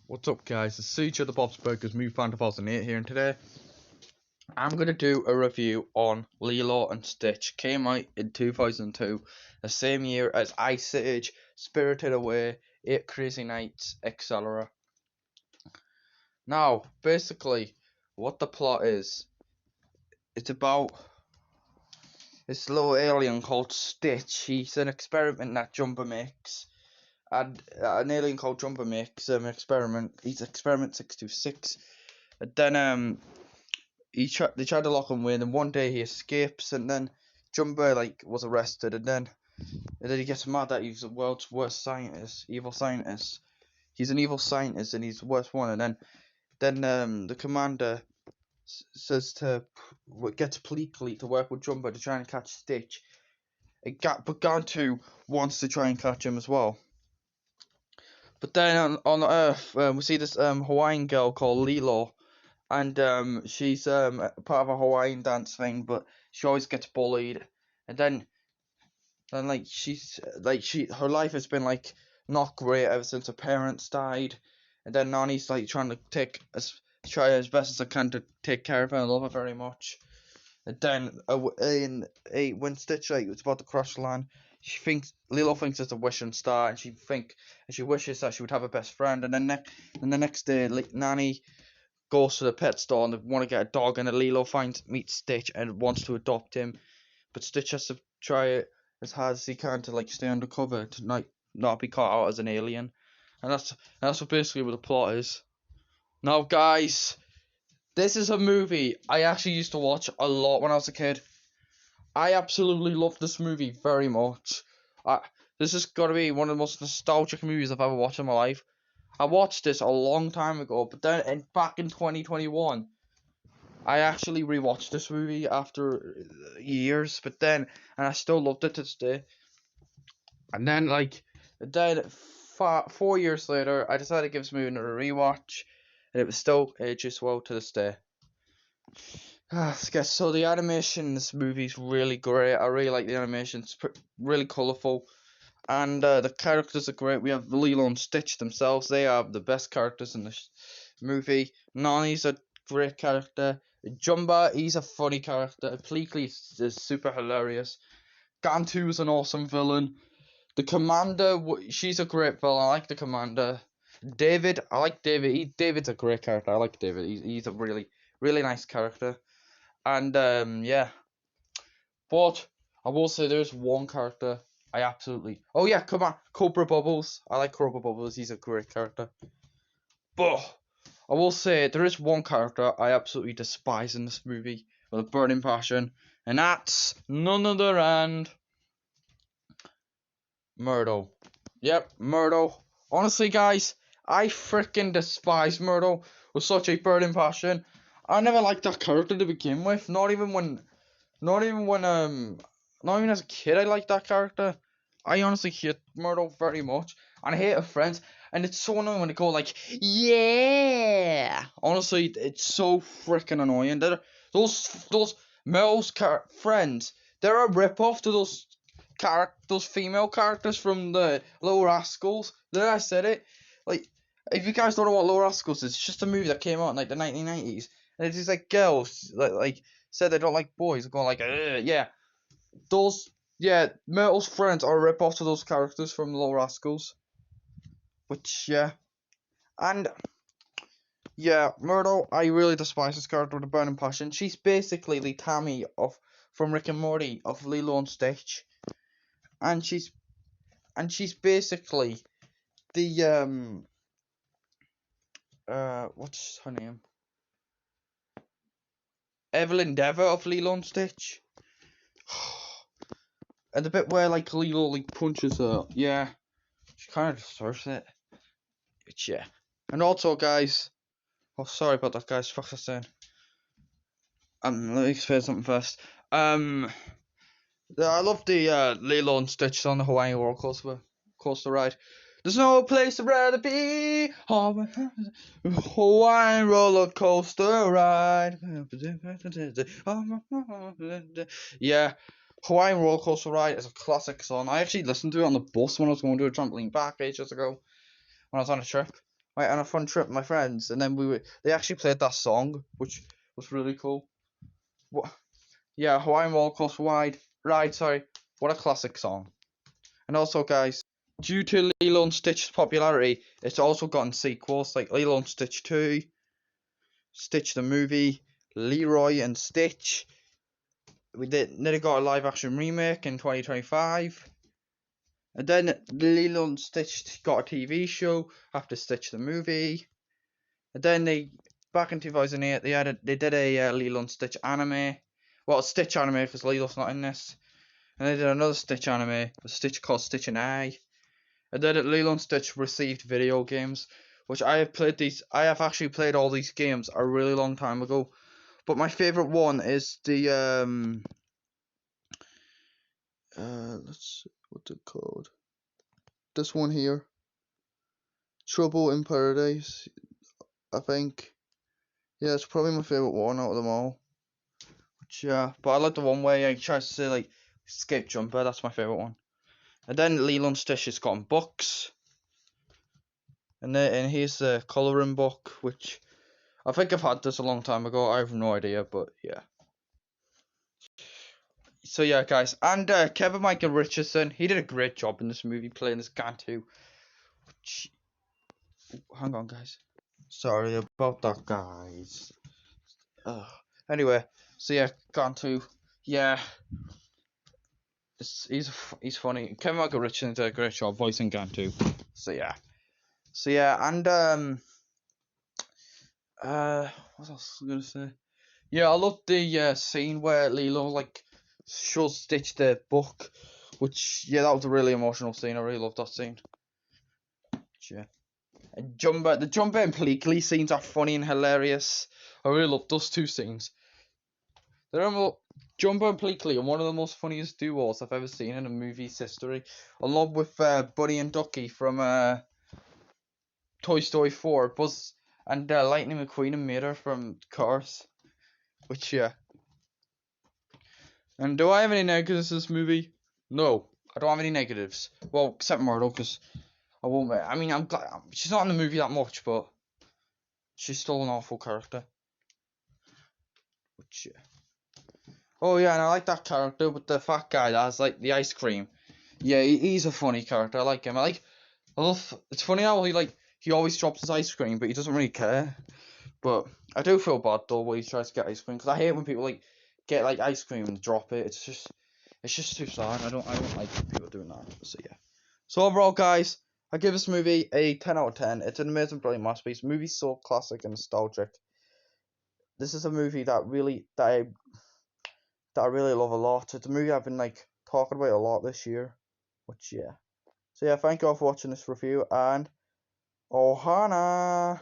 What's up, guys? It's Siege of the Bob's Burgers Movie Fan 2008 here, and today I'm going to do a review on Lilo and Stitch. Came out in 2002, the same year as Ice Age, Spirited Away, 8 Crazy Nights, etc. Now, basically, what the plot is, it's about this little alien called Stitch. He's an experiment that Jumper makes. And an alien called Jumper makes an experiment. He's experiment 626. And then they tried to lock him in, and one day he escapes, and then Jumbo was arrested, and then he gets mad that he's the world's worst scientist, evil scientist. He's an evil scientist, and he's the worst one. And then the commander says to gets Pleakley to work with Jumbo to try and catch Stitch. But Gantu wants to try and catch him as well. But then on Earth, we see this Hawaiian girl called Lilo. And she's part of a Hawaiian dance thing, but she always gets bullied. And then her life has been not great ever since her parents died. And then Nani's trying to try as best as I can to take care of her and love her very much. And then when Stitch was about to crash the land, Lilo thinks it's a wishing star, and she wishes that she would have a best friend. And then the next day, Nani goes to the pet store and they want to get a dog, and Lilo meets Stitch and wants to adopt him, but Stitch has to try it as hard as he can to stay undercover to not be caught out as an alien, and that's what basically what the plot is. Now, guys, this is a movie I actually used to watch a lot when I was a kid. I absolutely love this movie very much. This has got to be one of the most nostalgic movies I've ever watched in my life. I watched this a long time ago, but then back in 2021, I actually rewatched this movie after years, and I still loved it to this day. And then 4 years later, I decided to give this movie another rewatch, and it was still ages well to this day. So the animation in this movie is really great. I really like the animation. It's really colourful. And the characters are great. We have Lilo and Stitch themselves. They are the best characters in the movie. Nani's a great character. Jumba, he's a funny character. Pleakley is super hilarious. Gantu is an awesome villain. The Commander, she's a great villain. I like the Commander. David, I like David. David's a great character. I like David. He's a really, really nice character. And yeah. But I will say there's one character I absolutely. Oh yeah, come on, Cobra Bubbles. I like Cobra Bubbles. He's a great character. But I will say there is one character I absolutely despise in this movie with a burning passion, and that's none other than Myrtle. Yep, Myrtle. Honestly, guys, I freaking despise Myrtle with such a burning passion. I never liked that character to begin with. Not even as a kid I liked that character. I honestly hate Myrtle very much, and I hate her friends, and it's so annoying when they go yeah. Honestly, it's so freaking annoying. Those Myrtle's friends, they're a rip off to those female characters from the Little Rascals. There, I said it. If you guys don't know what Little Rascals is, it's just a movie that came out in the 1990s, and it's just girls said they don't like boys, going yeah. Myrtle's friends are a rip-off to those characters from Little Rascals. Which, yeah. And, yeah, Myrtle, I really despise this character with a burning passion. She's basically the Tammy from Rick and Morty, of Lilo and Stitch. And she's basically the, what's her name? Evelyn Dever of Lilo and Stitch. And the bit where Lilo punches her, yeah, she kind of deserves it. But yeah, and also, guys, sorry about that, guys. Fuck this saying. Let me explain something first. I love the Lilo and Stitch on the Hawaiian roller coaster ride. There's no place I'd rather be. Hawaiian roller coaster ride. Yeah, Hawaiian roller coaster ride is a classic song. I actually listened to it on the bus when I was going to a trampoline park ages ago when I was on a trip. went on a fun trip with my friends, and then they actually played that song, which was really cool. What? Yeah, Hawaiian Roller Coaster Ride. Sorry, what a classic song. And also, guys, due to Lilo and Stitch's popularity, it's also gotten sequels like Lilo and Stitch 2, Stitch the Movie, Leroy and Stitch. We nearly got a live action remake in 2025. And then Lilo and Stitch got a TV show after Stitch the Movie. And then back in 2008, they did a Lilo and Stitch anime. Well, Stitch anime because Lilo's not in this. And they did another Stitch anime, a Stitch called Stitch and I. And then Lilo and Stitch received video games, which I have played these. I have actually played all these games a really long time ago. But my favorite one is the let's see, what's it called? This one here, Trouble in Paradise. I think. Yeah, it's probably my favorite one out of them all. Yeah, but I like the one where he tries to say like escape jumper. That's my favorite one. And then Lilo and Stitch has gotten books, and here's the coloring book, which I think I've had this a long time ago. I have no idea, but yeah. So yeah, guys, and Kevin Michael Richardson, he did a great job in this movie playing this Gantu. Which, hang on, guys. Sorry about that, guys. Anyway, so yeah, Gantu, yeah, he's funny. Kevin Michael Richardson did a great job voicing Gantu. So yeah, and what else was I gonna say? Yeah, I love the scene where Lilo like shows Stitch the book, which yeah, that was a really emotional scene. I really loved that scene. Yeah, and the Jumper and Pleakley scenes are funny and hilarious. I really love those two scenes. Jumper and Pleakley are one of the most funniest duos I've ever seen in a movie's history, along with Buddy and Ducky from Toy Story 4, Buzz and Lightning McQueen and Mater from Cars. Which yeah. And do I have any negatives in this movie? No, I don't have any negatives. Well, except Myrtle, because I won't. I mean, I'm glad she's not in the movie that much, but she's still an awful character. Which yeah. Oh yeah, and I like that character with the fat guy that has like the ice cream. Yeah, he's a funny character. I like him. I love. It's funny how he always drops his ice cream, but he doesn't really care. But I do feel bad though when he tries to get ice cream, because I hate when people like get like ice cream and drop it. It's just too sad. I don't like people doing that. So yeah. So overall, guys, I give this movie a 10 out of 10. It's an amazing, brilliant masterpiece. Movie's so classic and nostalgic. This is a movie that I really love a lot. It's a movie I've been like talking about a lot this year. Which yeah. So yeah, thank you all for watching this review, and Ohana.